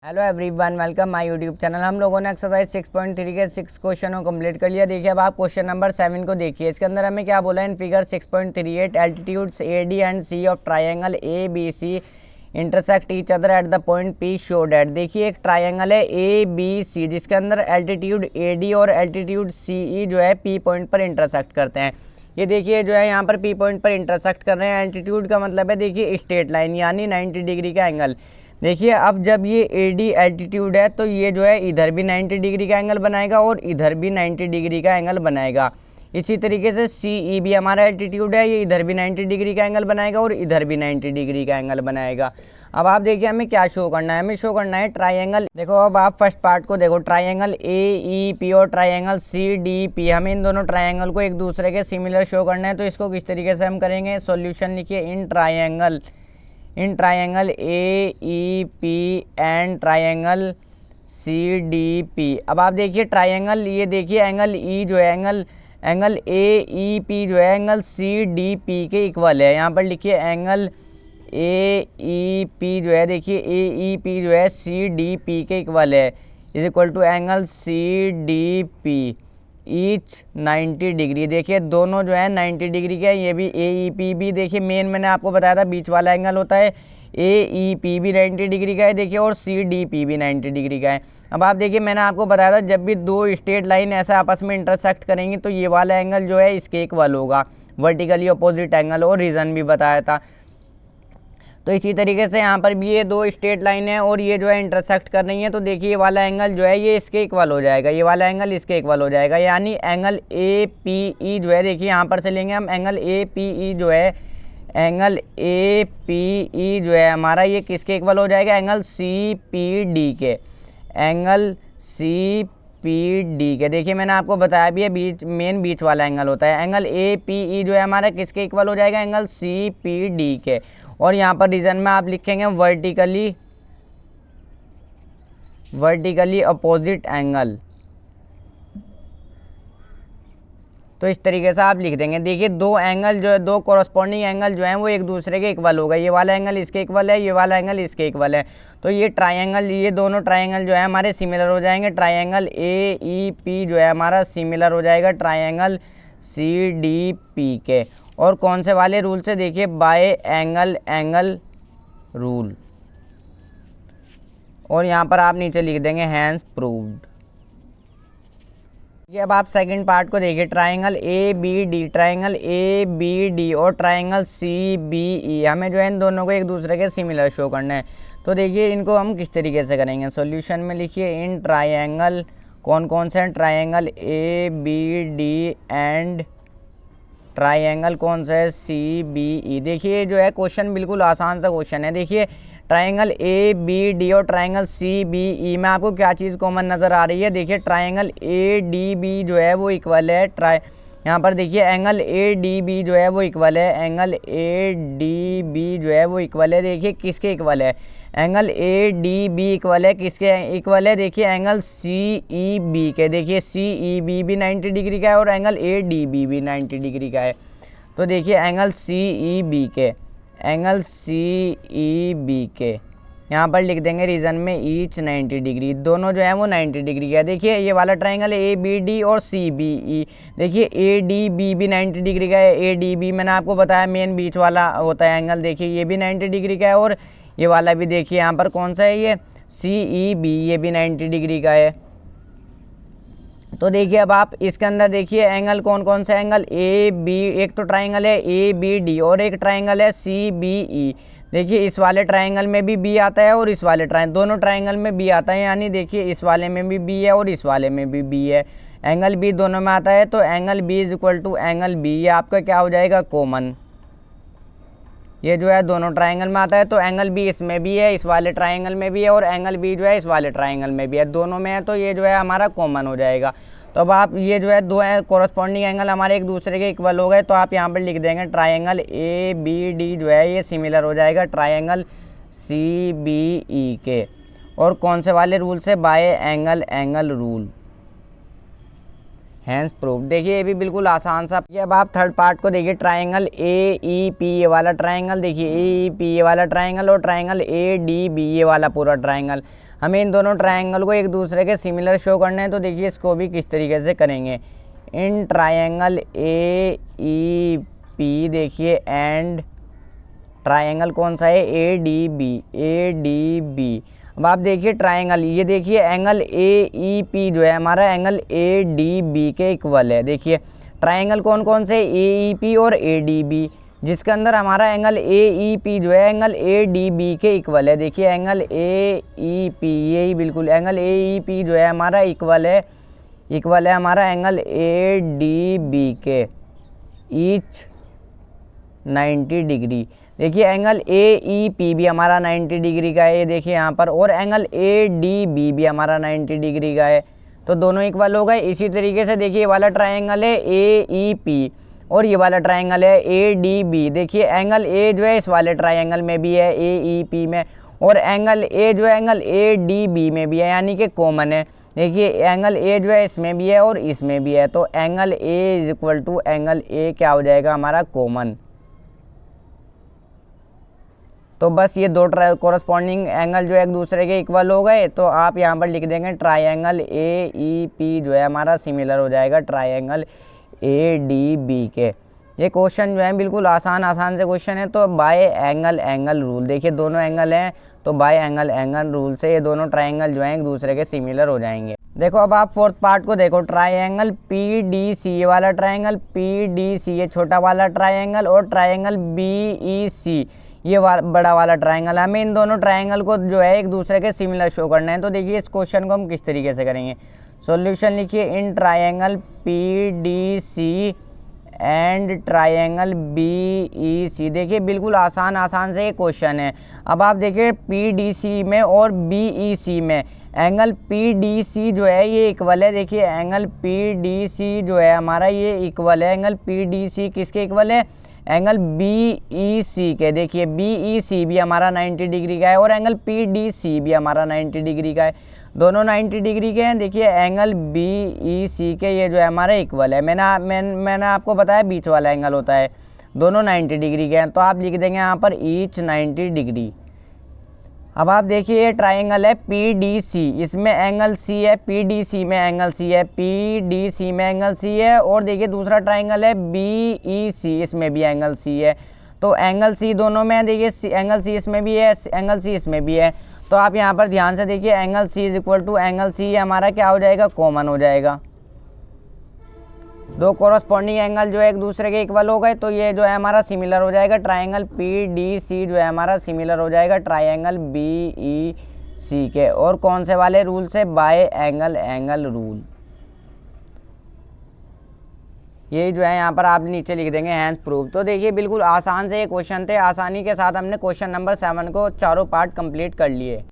Hello everyone, welcome my YouTube channel. हम लोगों ने एक्सरसाइज 6.3 के 6 क्वेश्चन को कंप्लीट कर लिया। देखिए अब आप क्वेश्चन नंबर 7 को देखिए। इसके अंदर हमें क्या बोला है, in figure 6.38 altitudes A D and C of triangle A B C intersect each other at the point P show that. देखिए एक ट्राइंगल है ए बी सी जिसके अंदर एल्टीट्यूड ए डी और एल्टीट्यूड सी ई जो है P point पर intersect करते हैं। ये देखिए जो है यहाँ पर पी पॉइंट पर इंटरसेक्ट कर रहे हैं। एल्टीट्यूड का मतलब है देखिए स्ट्रेट लाइन यानी 90 डिग्री का एंगल। देखिए अब जब ये ए डी एल्टीट्यूड है तो ये जो है इधर भी 90 डिग्री का एंगल बनाएगा और इधर भी 90 डिग्री का एंगल बनाएगा। इसी तरीके से सी ई भी हमारा एल्टीट्यूड है, ये इधर भी 90 डिग्री का एंगल बनाएगा और इधर भी 90 डिग्री का एंगल बनाएगा। अब आप देखिए हमें क्या शो करना है, हमें शो करना है ट्राइंगल। देखो अब आप फर्स्ट पार्ट को देखो, ट्राइंगल ए ई पी और ट्राइंगल सी डी पी। हमें इन दोनों ट्राइंगल को एक दूसरे के सिमिलर शो करना है। तो इसको किस तरीके से हम करेंगे, सॉल्यूशन लिखिए। In triangle A E P and triangle C D P. अब आप देखिए ट्राइंगल, ये देखिए एंगल ई जो है एंगल ए ई पी जो है एंगल सी डी पी के इक्वल है। यहाँ पर लिखिए एंगल ए ई पी जो है, देखिए ए ई पी जो है सी डी पी के इक्वल है, is equal to angle C D P each 90 degree. देखिए दोनों जो है 90 डिग्री के, ये भी ए ई पी भी देखिए मेन मैंने आपको बताया था बीच वाला एंगल होता है। ए ई पी भी 90 डिग्री का है देखिए, और सी डी पी भी 90 डिग्री का है। अब आप देखिए मैंने आपको बताया था जब भी दो स्ट्रेट लाइन ऐसा आपस में इंटरसेक्ट करेंगी तो ये वाला एंगल जो है इसके इक्वल होगा, वर्टिकली अपोजिट एंगल, और रीज़न भी बताया था। तो इसी तरीके से यहाँ पर भी ये दो स्ट्रेट लाइन है और ये जो है इंटरसेक्ट कर रही है, तो देखिए ये वाला एंगल जो है ये इसके इक्वल हो जाएगा, ये वाला एंगल इसके इक्वल हो जाएगा। यानी एंगल ए पी ई जो है, देखिए यहाँ पर से लेंगे हम एंगल ए पी ई जो है, एंगल ए पी ई जो है हमारा ये किसके इक्वल हो जाएगा, एंगल सी पी डी के, एंगल सी पी डी के। देखिए मैंने आपको बताया भी है बीच मेन बीच वाला एंगल होता है। एंगल ए पी ई जो है हमारा किसके इक्वल हो जाएगा, एंगल सी पी डी के। और यहाँ पर रीजन में आप लिखेंगे वर्टिकली अपोजिट एंगल। तो इस तरीके से आप लिख देंगे। देखिए दो एंगल जो है, दो कॉरस्पॉन्डिंग एंगल जो है वो एक दूसरे के इक्वल होगा। ये वाला एंगल इसके इक्वल है, ये वाला एंगल इसके इक्वल है। तो ये ट्राइंगल, ये दोनों ट्राइंगल जो है हमारे सिमिलर हो जाएंगे। ट्राइंगल ए ई पी जो है हमारा सिमिलर हो जाएगा ट्राइंगल सी डी पी के। और कौन से वाले रूल से, देखिए बाय एंगल रूल। और यहाँ पर आप नीचे लिख देंगे हैंस प्रूव्ड। ये अब आप सेकंड पार्ट को देखिए, ट्राइंगल ए बी डी और ट्राइंगल सी बी ई। हमें जो है इन दोनों को एक दूसरे के सिमिलर शो करना है। तो देखिए इनको हम किस तरीके से करेंगे, सॉल्यूशन में लिखिए इन ट्राइंगल, कौन कौन से हैं, triangle A B D and triangle कौन सा है, सी बी ई। देखिए जो है क्वेश्चन बिल्कुल आसान सा क्वेश्चन है। देखिए ट्राइंगल ए बी डी और ट्राइंगल सी बी ई में आपको क्या चीज़ कॉमन नज़र आ रही है, देखिए ट्राइंगल ए डी बी जो है वो इक्वल है यहाँ पर देखिए एंगल ए डी बी जो है वो इक्वल है, एंगल ए डी बी जो है वो इक्वल है, देखिए किसके इक्वल है, angle A D B equal है किसके इक्वल है, देखिए एंगल सी ई बी के। देखिए सी ई बी भी 90 डिग्री का है और एंगल ए डी बी भी 90 डिग्री का है। तो देखिए एंगल सी ई बी के, एंगल सी ई बी के यहाँ पर लिख देंगे रीजन में ईच 90 डिग्री। दोनों जो है वो 90 डिग्री का है। देखिए ये वाला ट्राइंगल ए बी डी और सी बी ई, देखिए ए डी बी भी 90 डिग्री का है। ए डी बी मैंने आपको बताया मेन बीच वाला होता है एंगल, देखिए ये भी 90 डिग्री का है। और ये वाला भी देखिए यहाँ पर कौन सा है, ये सी ई बी, ये भी 90 डिग्री का है। तो देखिए अब आप इसके अंदर देखिए एंगल कौन कौन सा, एंगल ए बी, एक तो ट्राइंगल है ए बी डी और एक ट्राइंगल है सी बी ई। देखिए इस वाले ट्राइंगल में भी बी आता है और इस वाले दोनों ट्राइंगल में बी आता है, यानी देखिए इस वाले में भी बी है और इस वाले में भी बी है। एंगल बी दोनों में आता है, तो angle B is equal to angle B, ये आपका क्या हो जाएगा, कॉमन। ये जो है दोनों ट्राइंगल में आता है, तो एंगल बी इसमें भी है, इस वाले ट्राइंगल में भी है, और एंगल बी जो है इस वाले ट्राइंगल में भी है, दोनों में है, तो ये जो है हमारा कॉमन हो जाएगा। तो अब आप ये जो है दो कॉरस्पॉन्डिंग एंगल हमारे एक दूसरे के इक्वल हो गए, तो आप यहाँ पर लिख देंगे ट्राइंगल ए बी डी जो है ये सिमिलर हो जाएगा ट्राइंगल सी बी ई के। और कौन से वाले रूल से, by angle rule, hence proof. देखिए ये भी बिल्कुल आसान सा। ये अब आप थर्ड पार्ट को देखिए, ट्राइंगल ए ई पी ये वाला ट्राइंगल, देखिए ए ई पी ये वाला ट्राइंगल और ट्राइंगल ए डी बी ये वाला पूरा ट्राइंगल। हमें इन दोनों ट्रायंगल को एक दूसरे के सिमिलर शो करना है। तो देखिए इसको भी किस तरीके से करेंगे। In triangle A E P देखिए एंड ट्रायंगल कौन सा है, ए डी बी। अब आप देखिए ट्रायंगल, ये देखिए एंगल ए ई पी जो है हमारा एंगल ए डी बी के इक्वल है। देखिए ट्रायंगल कौन कौन से, ए ई पी और ए डी बी, जिसके अंदर हमारा एंगल ए ई पी जो है एंगल ए डी बी के इक्वल है। देखिए एंगल ए ई पी, यही बिल्कुल एंगल ए ई पी जो है हमारा इक्वल है हमारा एंगल ए डी बी के, ईच 90 डिग्री। देखिए एंगल ए ई पी भी हमारा 90 डिग्री का है, ये देखिए यहाँ पर, और एंगल ए डी बी भी हमारा 90 डिग्री का है। तो दोनों इक्वल हो गए। इसी तरीके से देखिए ये वाला ट्रायंगल है ए ई पी और ये वाला ट्रायंगल है ए डी बी। देखिए एंगल ए जो है इस वाले ट्रायंगल में भी है ए ई पी में, और एंगल ए जो है एंगल ए डी बी में भी है, यानी कि कॉमन है। देखिए एंगल ए जो है इसमें भी है और इसमें भी है, तो angle A is equal to angle A क्या हो जाएगा हमारा, कॉमन। तो बस ये दो कोरस्पॉन्डिंग एंगल जो है एक दूसरे के इक्वल हो गए। तो आप यहाँ पर लिख देंगे ट्रायंगल ए ई पी जो है हमारा सिमिलर हो जाएगा ट्रायंगल ए डी बी के। ये क्वेश्चन जो है बिल्कुल आसान से क्वेश्चन है। तो बाय एंगल रूल, देखिए दोनों एंगल हैं तो बाय एंगल रूल से ये दोनों ट्रायंगल जो है एक दूसरे के सिमिलर हो जाएंगे। देखो अब आप फोर्थ पार्ट को देखो, ट्रायंगल पी डी सी, ये वाला ट्रायंगल पी डी सी ये छोटा वाला ट्रायंगल, और ट्रायंगल बी ई सी ये बड़ा वाला ट्रायंगल। हमें इन दोनों ट्रायंगल को जो है एक दूसरे के सिमिलर शो करना है। तो देखिए इस क्वेश्चन को हम किस तरीके से करेंगे। सॉल्यूशन लिखिए, in triangle P D C and triangle B E C. देखिए बिल्कुल आसान से ये क्वेश्चन है। अब आप देखिए पी डी सी में और बी ई सी में एंगल पी डी सी जो है ये इक्वल है। देखिए एंगल पी डी सी जो है हमारा ये इक्वल है, एंगल पी डी सी किसके इक्वल है, एंगल बी ई सी के। देखिए बी ई सी भी हमारा 90 डिग्री का है और एंगल पी डी सी भी हमारा 90 डिग्री का है, दोनों 90 डिग्री के हैं। देखिए एंगल बी ई सी के ये जो है हमारा इक्वल है। मैंने आपको बताया बीच वाला एंगल होता है, दोनों 90 डिग्री के हैं। तो आप लिख देंगे यहाँ पर ईच 90 डिग्री। अब आप देखिए ये ट्रायंगल है पी डी सी, इसमें एंगल सी है, पी डी सी में एंगल सी है, पी डी सी में एंगल सी है। और देखिए दूसरा ट्रायंगल है बी ई सी, इसमें भी एंगल सी है। तो एंगल सी दोनों में है, देखिए एंगल सी इसमें भी है, एंगल सी इसमें भी है। तो आप यहाँ पर ध्यान से देखिए angle C is equal to angle C हमारा क्या हो जाएगा, कॉमन हो जाएगा। दो कोरस्पॉन्डिंग एंगल जो है एक दूसरे के इक्वल हो गए, तो ये जो है हमारा सिमिलर हो जाएगा। ट्रायंगल पी डी सी जो है हमारा सिमिलर हो जाएगा ट्रायंगल बी ई सी के। और कौन से वाले रूल से, बाय एंगल रूल। ये जो है यहाँ पर आप नीचे लिख देंगे हैंस प्रूव। तो देखिए बिल्कुल आसान से ये क्वेश्चन थे, आसानी के साथ हमने क्वेश्चन नंबर 7 को चारों पार्ट कंप्लीट कर लिए।